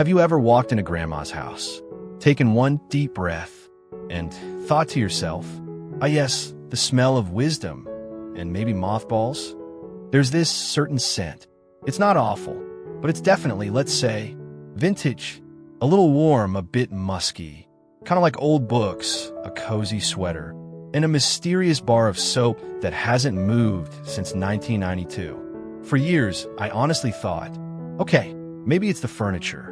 Have you ever walked into grandma's house, taken one deep breath, and thought to yourself, ah yes, the smell of wisdom and maybe mothballs? There's this certain scent. It's not awful, but it's definitely, let's say, vintage, a little warm, a bit musky, kind of like old books, a cozy sweater, and a mysterious bar of soap that hasn't moved since 1992. For years, I honestly thought, okay, maybe it's the furniture,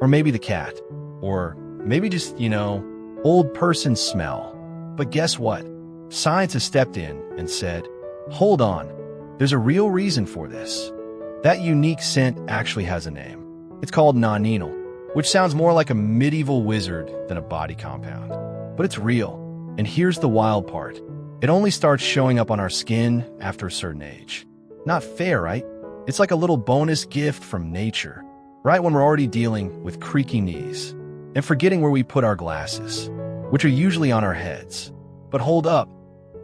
or maybe the cat, or maybe just, old person smell. But guess what? Science has stepped in and said, hold on, there's a real reason for this. That unique scent actually has a name. It's called nonanal, which sounds more like a medieval wizard than a body compound. But it's real. And here's the wild part. It only starts showing up on our skin after a certain age. Not fair, right? It's like a little bonus gift from nature, right when we're already dealing with creaky knees and forgetting where we put our glasses, which are usually on our heads. But hold up,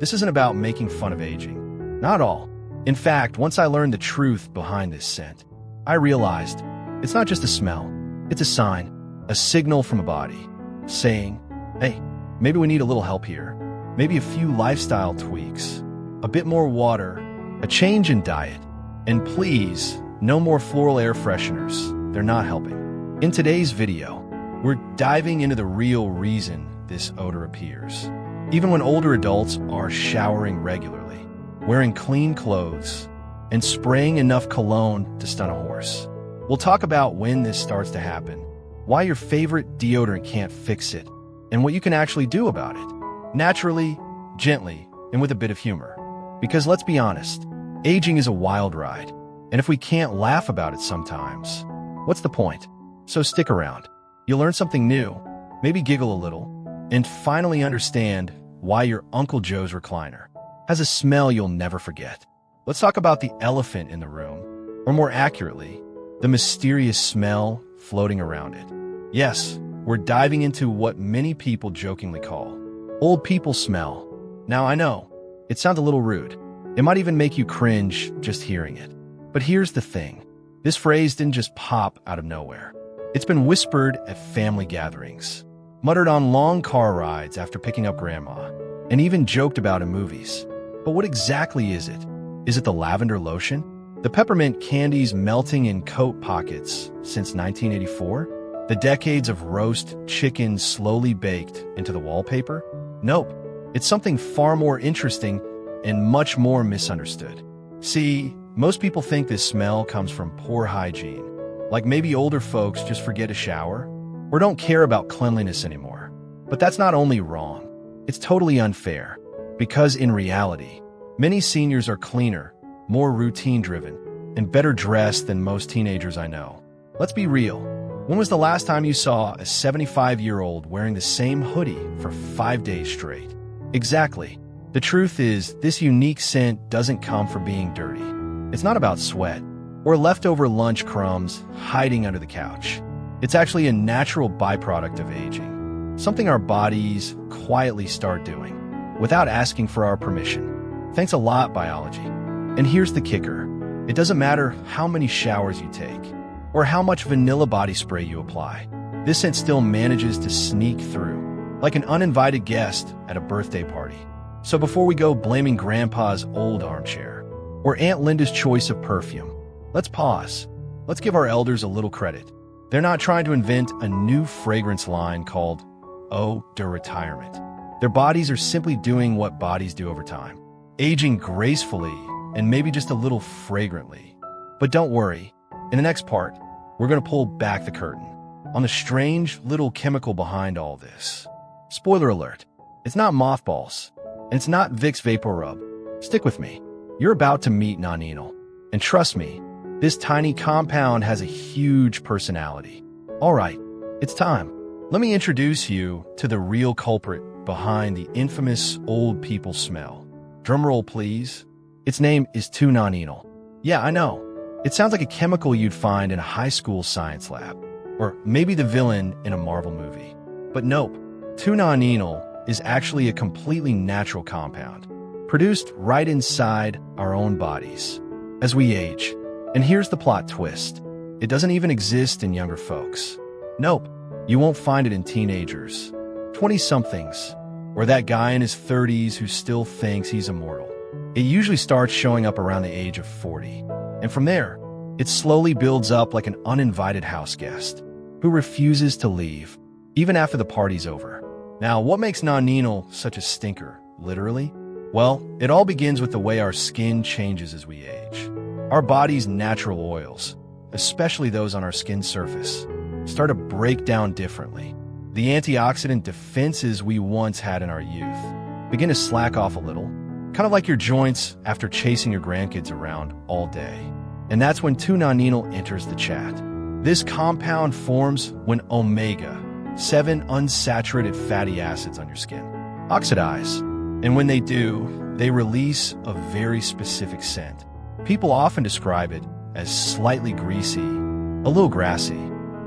this isn't about making fun of aging. Not all. In fact, once I learned the truth behind this scent, I realized it's not just a smell. It's a sign, a signal from a body, saying, hey, maybe we need a little help here. Maybe a few lifestyle tweaks, a bit more water, a change in diet, and please, no more floral air fresheners. They're not helping. In today's video, we're diving into the real reason this odor appears. Even when older adults are showering regularly, wearing clean clothes, and spraying enough cologne to stun a horse. We'll talk about when this starts to happen, why your favorite deodorant can't fix it, and what you can actually do about it. Naturally, gently, and with a bit of humor. Because let's be honest, aging is a wild ride, and if we can't laugh about it sometimes, what's the point? So stick around. You'll learn something new, maybe giggle a little, and finally understand why your Uncle Joe's recliner has a smell you'll never forget. Let's talk about the elephant in the room, or more accurately, the mysterious smell floating around it. Yes, we're diving into what many people jokingly call old people smell. Now I know, it sounds a little rude. It might even make you cringe just hearing it. But here's the thing. This phrase didn't just pop out of nowhere. It's been whispered at family gatherings, muttered on long car rides after picking up grandma, and even joked about in movies. But what exactly is it? Is it the lavender lotion? The peppermint candies melting in coat pockets since 1984? The decades of roast chicken slowly baked into the wallpaper? Nope. It's something far more interesting and much more misunderstood. See, most people think this smell comes from poor hygiene, like maybe older folks just forget to shower or don't care about cleanliness anymore. But that's not only wrong, it's totally unfair, because in reality, many seniors are cleaner, more routine-driven, and better dressed than most teenagers I know. Let's be real. When was the last time you saw a 75-year-old wearing the same hoodie for 5 days straight? Exactly. The truth is, this unique scent doesn't come from being dirty. It's not about sweat or leftover lunch crumbs hiding under the couch. It's actually a natural byproduct of aging, something our bodies quietly start doing without asking for our permission. Thanks a lot, biology. And here's the kicker. It doesn't matter how many showers you take or how much vanilla body spray you apply. This scent still manages to sneak through, like an uninvited guest at a birthday party. So before we go blaming Grandpa's old armchair or Aunt Linda's choice of perfume, let's pause. Let's give our elders a little credit. They're not trying to invent a new fragrance line called odor-retirement. Their bodies are simply doing what bodies do over time, aging gracefully and maybe just a little fragrantly. But don't worry, in the next part, we're going to pull back the curtain on the strange little chemical behind all this. Spoiler alert, it's not mothballs, and it's not Vicks Vapor Rub. Stick with me. You're about to meet nonanal. And trust me, this tiny compound has a huge personality. All right, it's time. Let me introduce you to the real culprit behind the infamous old people smell. Drumroll, please. Its name is nonanal. Yeah, I know. It sounds like a chemical you'd find in a high school science lab, or maybe the villain in a Marvel movie. But nope, nonanal is actually a completely natural compound, produced right inside our own bodies as we age. And here's the plot twist. It doesn't even exist in younger folks. Nope, you won't find it in teenagers, 20-somethings, or that guy in his 30s who still thinks he's immortal. It usually starts showing up around the age of 40. And from there, it slowly builds up like an uninvited house guest who refuses to leave, even after the party's over. Now, what makes nonanal such a stinker, literally? Well, it all begins with the way our skin changes as we age. Our body's natural oils, especially those on our skin surface, start to break down differently. The antioxidant defenses we once had in our youth begin to slack off a little, kind of like your joints after chasing your grandkids around all day. And that's when 2-nonanal enters the chat. This compound forms when omega-7 unsaturated fatty acids on your skin oxidize. And when they do, they release a very specific scent. People often describe it as slightly greasy, a little grassy,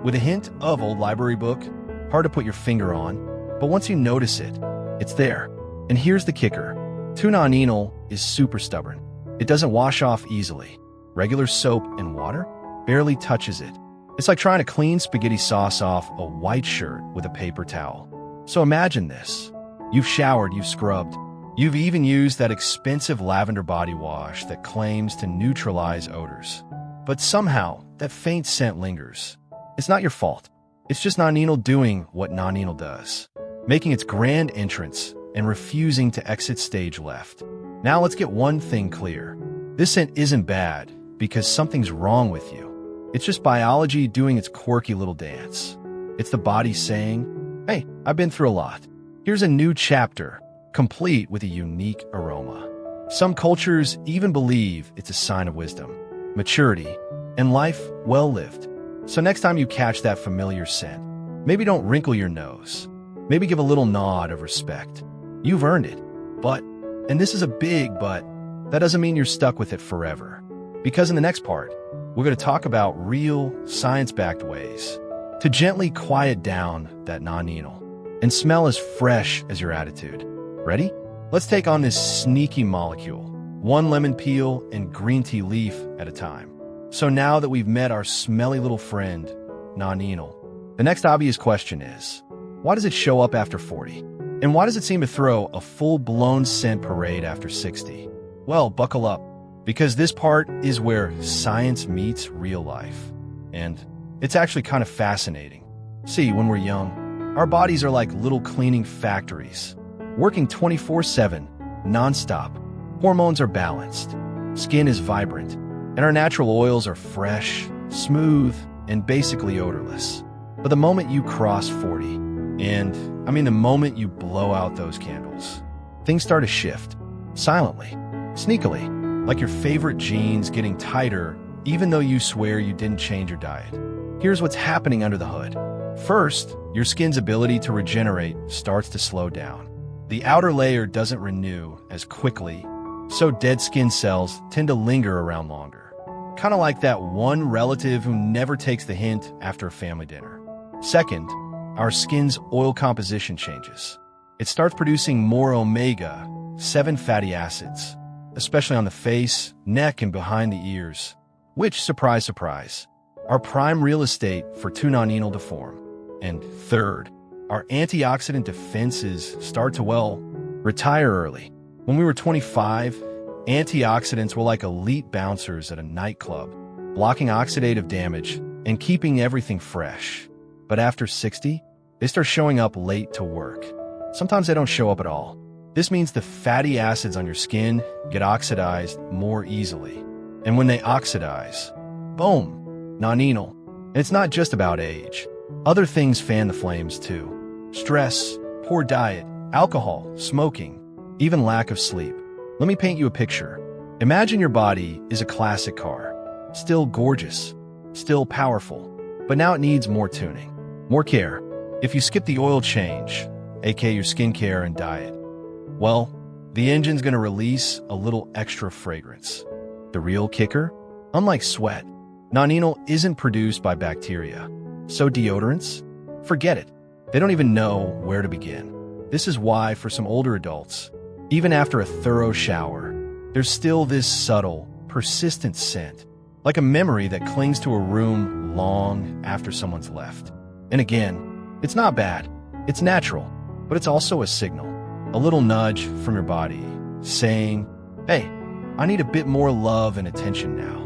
with a hint of old library book. Hard to put your finger on, but once you notice it, it's there. And here's the kicker. 2-nonanal is super stubborn. It doesn't wash off easily. Regular soap and water barely touches it. It's like trying to clean spaghetti sauce off a white shirt with a paper towel. So imagine this. You've showered, you've scrubbed, you've even used that expensive lavender body wash that claims to neutralize odors. But somehow, that faint scent lingers. It's not your fault. It's just nonanal doing what nonanal does, making its grand entrance and refusing to exit stage left. Now let's get one thing clear. This scent isn't bad because something's wrong with you. It's just biology doing its quirky little dance. It's the body saying, hey, I've been through a lot. Here's a new chapter, complete with a unique aroma. Some cultures even believe it's a sign of wisdom, maturity, and life well lived. So next time you catch that familiar scent, maybe don't wrinkle your nose. Maybe give a little nod of respect. You've earned it. But, and this is a big but, that doesn't mean you're stuck with it forever. Because in the next part, we're going to talk about real, science-backed ways to gently quiet down that nonanal and smell as fresh as your attitude. Ready? Let's take on this sneaky molecule, one lemon peel and green tea leaf at a time. So now that we've met our smelly little friend, nonanal, the next obvious question is, why does it show up after 40? And why does it seem to throw a full-blown scent parade after 60? Well, buckle up, because this part is where science meets real life. And it's actually kind of fascinating. See, when we're young, our bodies are like little cleaning factories, working 24/7, non-stop. Hormones are balanced, skin is vibrant, and our natural oils are fresh, smooth, and basically odorless. But the moment you cross 40, and the moment you blow out those candles, things start to shift, silently, sneakily, like your favorite jeans getting tighter even though you swear you didn't change your diet. Here's what's happening under the hood. First, your skin's ability to regenerate starts to slow down. The outer layer doesn't renew as quickly, so dead skin cells tend to linger around longer. Kind of like that one relative who never takes the hint after a family dinner. Second, our skin's oil composition changes. It starts producing more omega-7 fatty acids, especially on the face, neck, and behind the ears, which, surprise, surprise, are prime real estate for 2-nonanal to form. And third, our antioxidant defenses start to, retire early. When we were 25, antioxidants were like elite bouncers at a nightclub, blocking oxidative damage and keeping everything fresh. But after 60, they start showing up late to work. Sometimes they don't show up at all. This means the fatty acids on your skin get oxidized more easily. And when they oxidize, boom, nonanal. And it's not just about age. Other things fan the flames too. Stress, poor diet, alcohol, smoking, even lack of sleep. Let me paint you a picture. Imagine your body is a classic car. Still gorgeous, still powerful, but now it needs more tuning, more care. If you skip the oil change, aka your skincare and diet, well, the engine's gonna release a little extra fragrance. The real kicker? Unlike sweat, nonanal isn't produced by bacteria. So deodorants? Forget it. They don't even know where to begin. This is why, for some older adults, even after a thorough shower, there's still this subtle, persistent scent, like a memory that clings to a room long after someone's left. And again, it's not bad. It's natural, but it's also a signal. A little nudge from your body saying, hey, I need a bit more love and attention now.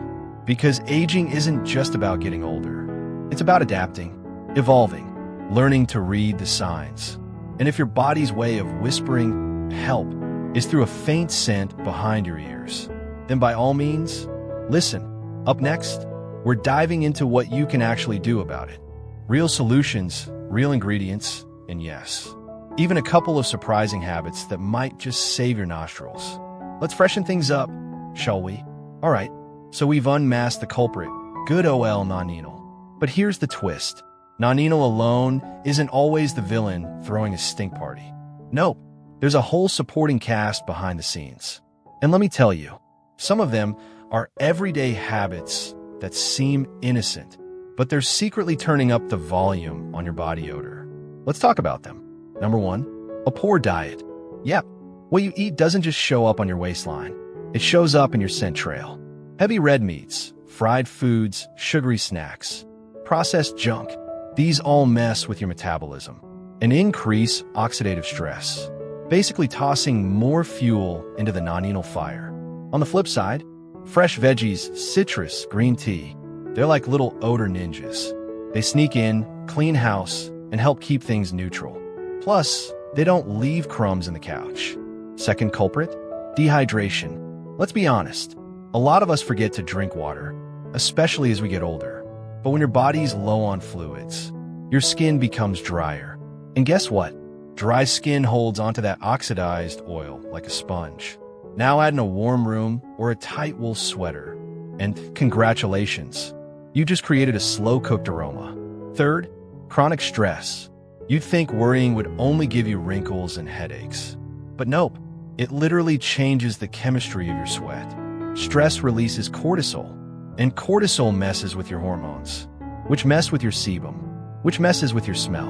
Because aging isn't just about getting older. It's about adapting, evolving, learning to read the signs. And if your body's way of whispering help is through a faint scent behind your ears, then by all means, listen. Up next, we're diving into what you can actually do about it. Real solutions, real ingredients, and yes, even a couple of surprising habits that might just save your nostrils. Let's freshen things up, shall we? All right, so we've unmasked the culprit, good ol' nonanal. But here's the twist. Nonanal alone isn't always the villain throwing a stink party. Nope, there's a whole supporting cast behind the scenes. And let me tell you, some of them are everyday habits that seem innocent, but they're secretly turning up the volume on your body odor. Let's talk about them. Number 1, a poor diet. Yep, what you eat doesn't just show up on your waistline. It shows up in your scent trail. Heavy red meats, fried foods, sugary snacks, processed junk. These all mess with your metabolism and increase oxidative stress, basically tossing more fuel into the nonanal fire. On the flip side, fresh veggies, citrus, green tea, they're like little odor ninjas. They sneak in, clean house, and help keep things neutral. Plus, they don't leave crumbs in the couch. Second culprit, dehydration. Let's be honest, a lot of us forget to drink water, especially as we get older. But when your body's low on fluids, your skin becomes drier. And guess what? Dry skin holds onto that oxidized oil like a sponge. Now add in a warm room or a tight wool sweater, and congratulations, you just created a slow-cooked aroma. Third, chronic stress. You'd think worrying would only give you wrinkles and headaches. But nope, it literally changes the chemistry of your sweat. Stress releases cortisol, and cortisol messes with your hormones, which mess with your sebum, which messes with your smell.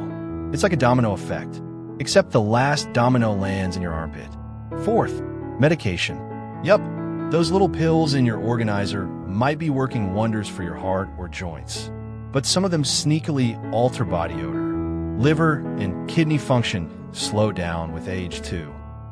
It's like a domino effect, except the last domino lands in your armpit. Fourth, medication. Yup, those little pills in your organizer might be working wonders for your heart or joints, but some of them sneakily alter body odor. Liver and kidney function slow down with age too,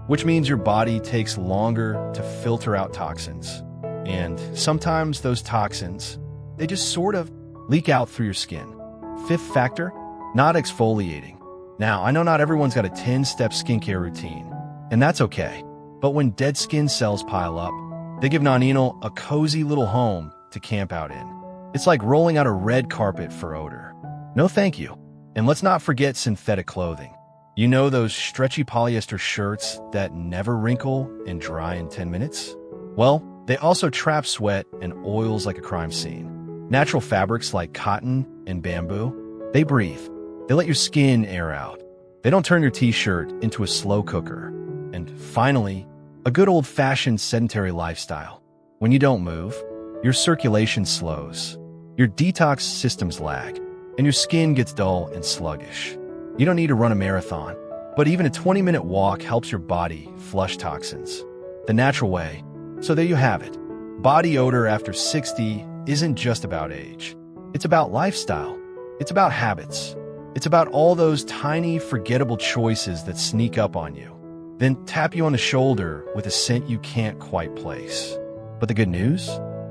which means your body takes longer to filter out toxins. And sometimes those toxins, they just sort of leak out through your skin. Fifth factor, not exfoliating. Now, I know not everyone's got a 10-step skincare routine, and that's okay. But when dead skin cells pile up, they give nonanal a cozy little home to camp out in. It's like rolling out a red carpet for odor. No thank you. And let's not forget synthetic clothing. You know those stretchy polyester shirts that never wrinkle and dry in 10 minutes? Well, they also trap sweat and oils like a crime scene. Natural fabrics like cotton and bamboo, they breathe. They let your skin air out. They don't turn your t-shirt into a slow cooker. And finally, a good old-fashioned sedentary lifestyle. When you don't move, your circulation slows, your detox systems lag, and your skin gets dull and sluggish. You don't need to run a marathon, but even a 20-minute walk helps your body flush toxins the natural way. So there you have it. Body odor after 60 isn't just about age. It's about lifestyle. It's about habits. It's about all those tiny, forgettable choices that sneak up on you, then tap you on the shoulder with a scent you can't quite place. But the good news?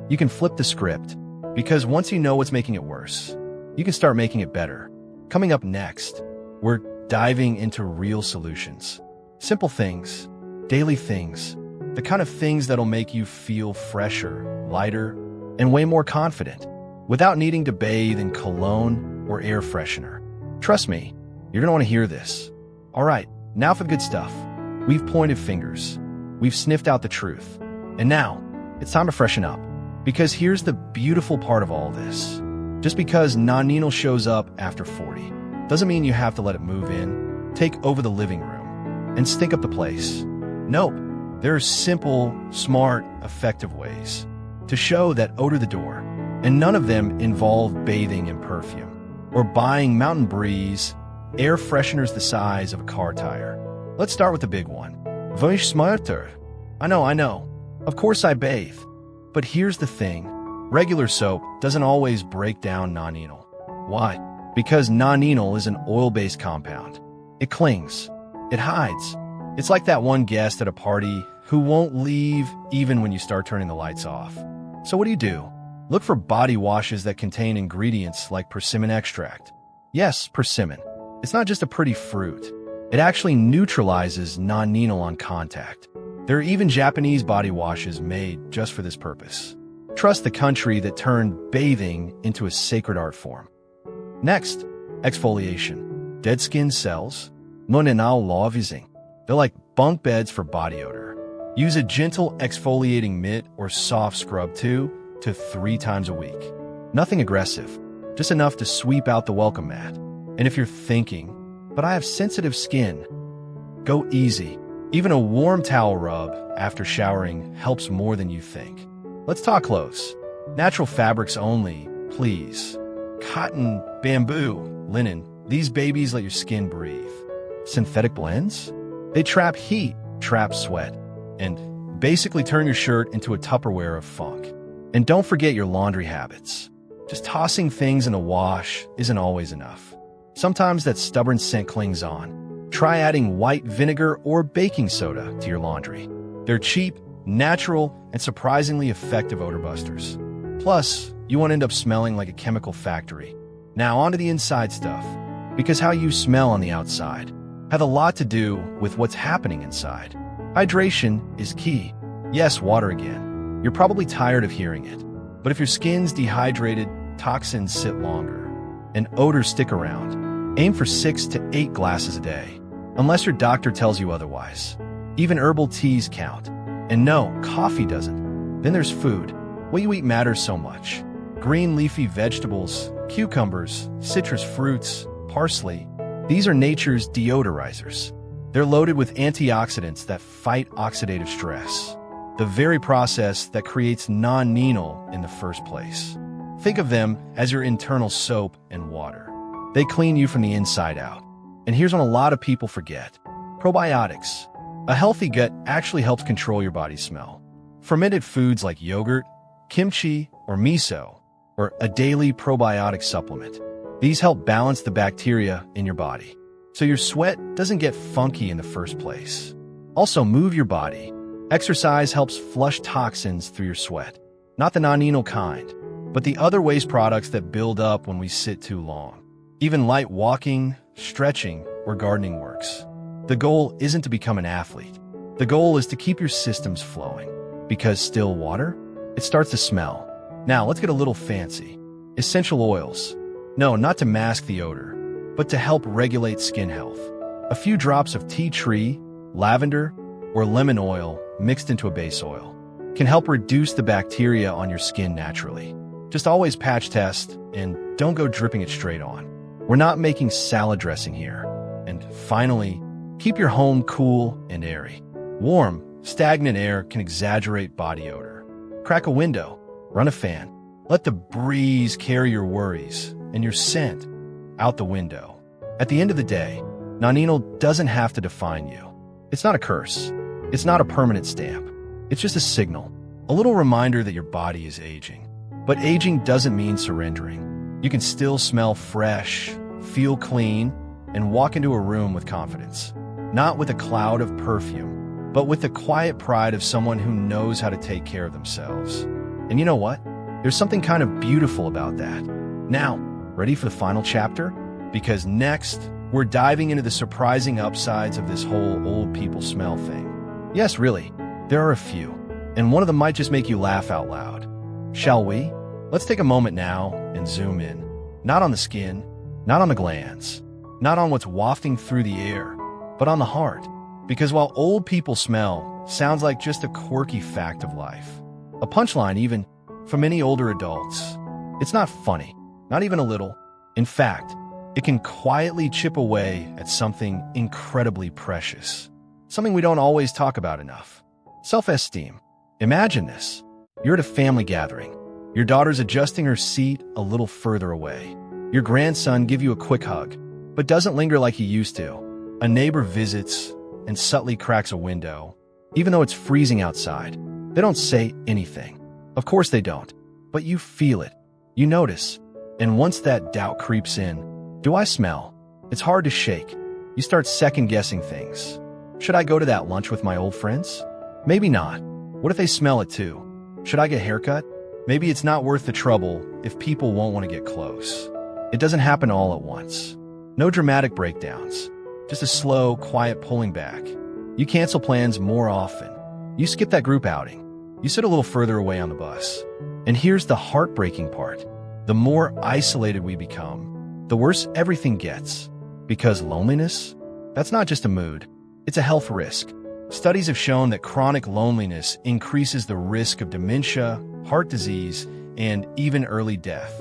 You can flip the script, because once you know what's making it worse, you can start making it better. Coming up next, we're diving into real solutions. Simple things, daily things, the kind of things that'll make you feel fresher, lighter, and way more confident, without needing to bathe in cologne or air freshener. Trust me, you're gonna want to hear this. All right, now for the good stuff. We've pointed fingers. We've sniffed out the truth. And now, it's time to freshen up. Because here's the beautiful part of all this. Just because nonanal shows up after 40 doesn't mean you have to let it move in, take over the living room, and stink up the place. Nope. There are simple, smart, effective ways to show that odor the door, and none of them involve bathing in perfume or buying Mountain Breeze air fresheners the size of a car tire. Let's start with the big one. Weich smarter. I know. Of course I bathe. But here's the thing. Regular soap doesn't always break down nonanal. Why? Because nonanal is an oil-based compound. It clings. It hides. It's like that one guest at a party who won't leave even when you start turning the lights off. So what do? Look for body washes that contain ingredients like persimmon extract. Yes, persimmon. It's not just a pretty fruit. It actually neutralizes nonanal on contact. There are even Japanese body washes made just for this purpose. Trust the country that turned bathing into a sacred art form. Next, exfoliation. Dead skin cells, nonanal lavizing. They're like bunk beds for body odor. Use a gentle exfoliating mitt or soft scrub 2 to 3 times a week. Nothing aggressive, just enough to sweep out the welcome mat. And if you're thinking, but I have sensitive skin, go easy. Even a warm towel rub after showering helps more than you think. Let's talk clothes. Natural fabrics only, please. Cotton, bamboo, linen, these babies let your skin breathe. Synthetic blends? They trap heat, trap sweat, and basically turn your shirt into a Tupperware of funk. And don't forget your laundry habits. Just tossing things in a wash isn't always enough. Sometimes that stubborn scent clings on. Try adding white vinegar or baking soda to your laundry. They're cheap, natural, and surprisingly effective odor busters. Plus, you won't end up smelling like a chemical factory. Now onto the inside stuff, because how you smell on the outside have a lot to do with what's happening inside. Hydration is key. Yes, water again. You're probably tired of hearing it. But if your skin's dehydrated, toxins sit longer, and odors stick around. Aim for 6 to 8 glasses a day, unless your doctor tells you otherwise. Even herbal teas count. And no, coffee doesn't. Then there's food. What you eat matters so much. Green leafy vegetables, cucumbers, citrus fruits, parsley. These are nature's deodorizers. They're loaded with antioxidants that fight oxidative stress, the very process that creates nonanal in the first place. Think of them as your internal soap and water. They clean you from the inside out. And here's what a lot of people forget. Probiotics. A healthy gut actually helps control your body's smell. Fermented foods like yogurt, kimchi, or miso, or a daily probiotic supplement. These help balance the bacteria in your body, so your sweat doesn't get funky in the first place. Also, move your body. Exercise helps flush toxins through your sweat. Not the nonanal kind, but the other waste products that build up when we sit too long. Even light walking, stretching, or gardening works. The goal isn't to become an athlete. The goal is to keep your systems flowing. Because still water, it starts to smell. Now, let's get a little fancy. Essential oils. No, not to mask the odor, but to help regulate skin health. A few drops of tea tree, lavender, or lemon oil mixed into a base oil can help reduce the bacteria on your skin naturally. Just always patch test and don't go dripping it straight on. We're not making salad dressing here. And finally, keep your home cool and airy. Warm, stagnant air can exaggerate body odor. Crack a window, run a fan. Let the breeze carry your worries and your scent out the window. At the end of the day, nonanal doesn't have to define you. It's not a curse. It's not a permanent stamp. It's just a signal, a little reminder that your body is aging. But aging doesn't mean surrendering. You can still smell fresh, feel clean, and walk into a room with confidence. Not with a cloud of perfume, but with the quiet pride of someone who knows how to take care of themselves. And you know what? There's something kind of beautiful about that. Now, ready for the final chapter? Because next, we're diving into the surprising upsides of this whole old people smell thing. Yes, really, there are a few, and one of them might just make you laugh out loud. Shall we? Let's take a moment now and zoom in. Not on the skin, not on the glands, not on what's wafting through the air, but on the heart. Because while old people smell sounds like just a quirky fact of life, a punchline even for many older adults, it's not funny, not even a little. In fact, it can quietly chip away at something incredibly precious, something we don't always talk about enough. Self-esteem. Imagine this. You're at a family gathering. Your daughter's adjusting her seat a little further away. Your grandson gives you a quick hug, but doesn't linger like he used to. A neighbor visits and subtly cracks a window, even though it's freezing outside. They don't say anything. Of course they don't, but you feel it. You notice. And once that doubt creeps in, Do I smell? It's hard to shake. You start second-guessing things. Should I go to that lunch with my old friends? Maybe not. What if they smell it too? Should I get a haircut? Maybe it's not worth the trouble if people won't want to get close. It doesn't happen all at once. No dramatic breakdowns. Just a slow, quiet pulling back. You cancel plans more often. You skip that group outing. You sit a little further away on the bus. And here's the heartbreaking part. The more isolated we become, the worse everything gets. Because loneliness? That's not just a mood. It's a health risk. Studies have shown that chronic loneliness increases the risk of dementia, heart disease, and even early death.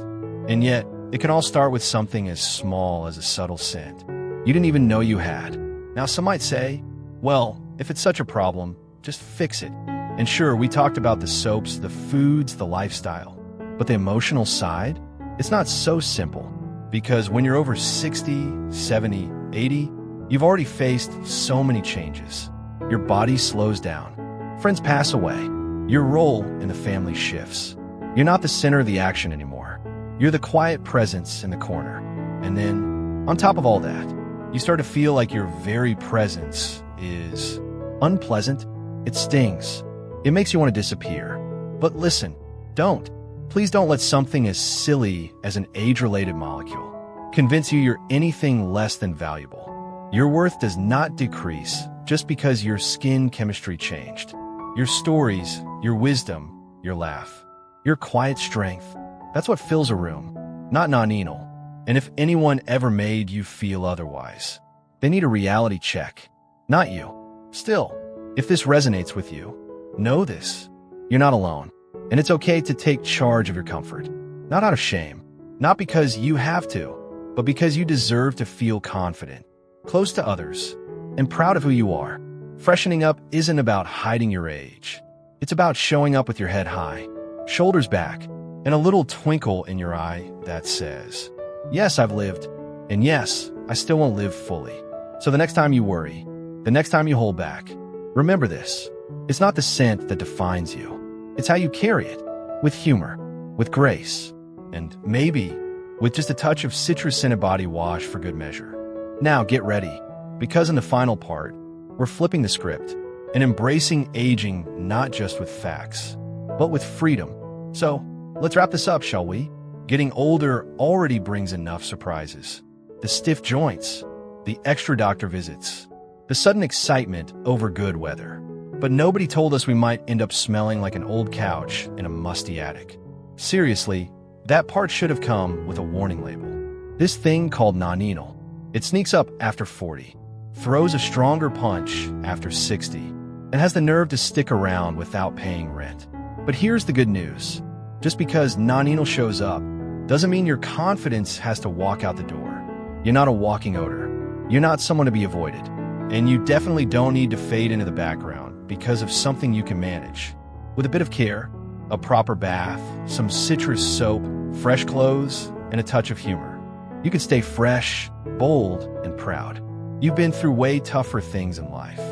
And yet, it can all start with something as small as a subtle scent you didn't even know you had. Now, some might say, well, if it's such a problem, just fix it. And sure, we talked about the soaps, the foods, the lifestyle. But the emotional side? It's not so simple. Because when you're over 60, 70, 80, you've already faced so many changes. Your body slows down. Friends pass away. Your role in the family shifts. You're not the center of the action anymore. You're the quiet presence in the corner. And then, on top of all that, you start to feel like your very presence is unpleasant. It stings. It makes you want to disappear. But listen, don't. Please don't let something as silly as an age-related molecule convince you you're anything less than valuable. Your worth does not decrease just because your skin chemistry changed. Your stories, your wisdom, your laugh, your quiet strength, that's what fills a room, not nonanal. And if anyone ever made you feel otherwise, they need a reality check, not you. Still, if this resonates with you, know this. You're not alone. And it's okay to take charge of your comfort. Not out of shame. Not because you have to, but because you deserve to feel confident, close to others, and proud of who you are. Freshening up isn't about hiding your age. It's about showing up with your head high, shoulders back, and a little twinkle in your eye that says, yes, I've lived, and yes, I still won't live fully. So the next time you worry, the next time you hold back, remember this. It's not the scent that defines you. It's how you carry it, with humor, with grace, and maybe with just a touch of citrus-scented body wash for good measure. Now get ready, because in the final part, we're flipping the script and embracing aging not just with facts, but with freedom. So, let's wrap this up, shall we? Getting older already brings enough surprises. The stiff joints, the extra doctor visits, the sudden excitement over good weather. But nobody told us we might end up smelling like an old couch in a musty attic. Seriously, that part should have come with a warning label. This thing called nonanal, it sneaks up after 40, throws a stronger punch after 60, and has the nerve to stick around without paying rent. But here's the good news. Just because nonanal shows up doesn't mean your confidence has to walk out the door. You're not a walking odor. You're not someone to be avoided. And you definitely don't need to fade into the background because of something you can manage. With a bit of care, a proper bath, some citrus soap, fresh clothes, and a touch of humor, you can stay fresh, bold, and proud. You've been through way tougher things in life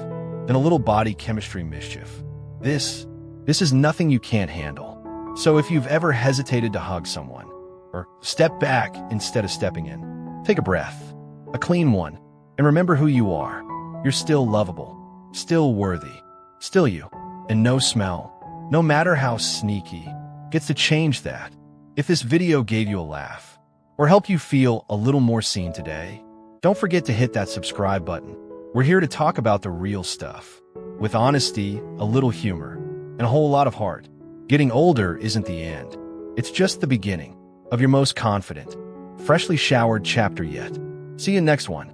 than a little body chemistry mischief. This is nothing you can't handle. So if you've ever hesitated to hug someone, or step back instead of stepping in, take a breath, a clean one, and remember who you are. You're still lovable, still worthy, still you, and no smell, no matter how sneaky, gets to change that. If this video gave you a laugh, or helped you feel a little more seen today, don't forget to hit that subscribe button. We're here to talk about the real stuff, with honesty, a little humor, and a whole lot of heart. Getting older isn't the end. It's just the beginning of your most confident, freshly showered chapter yet. See you next one.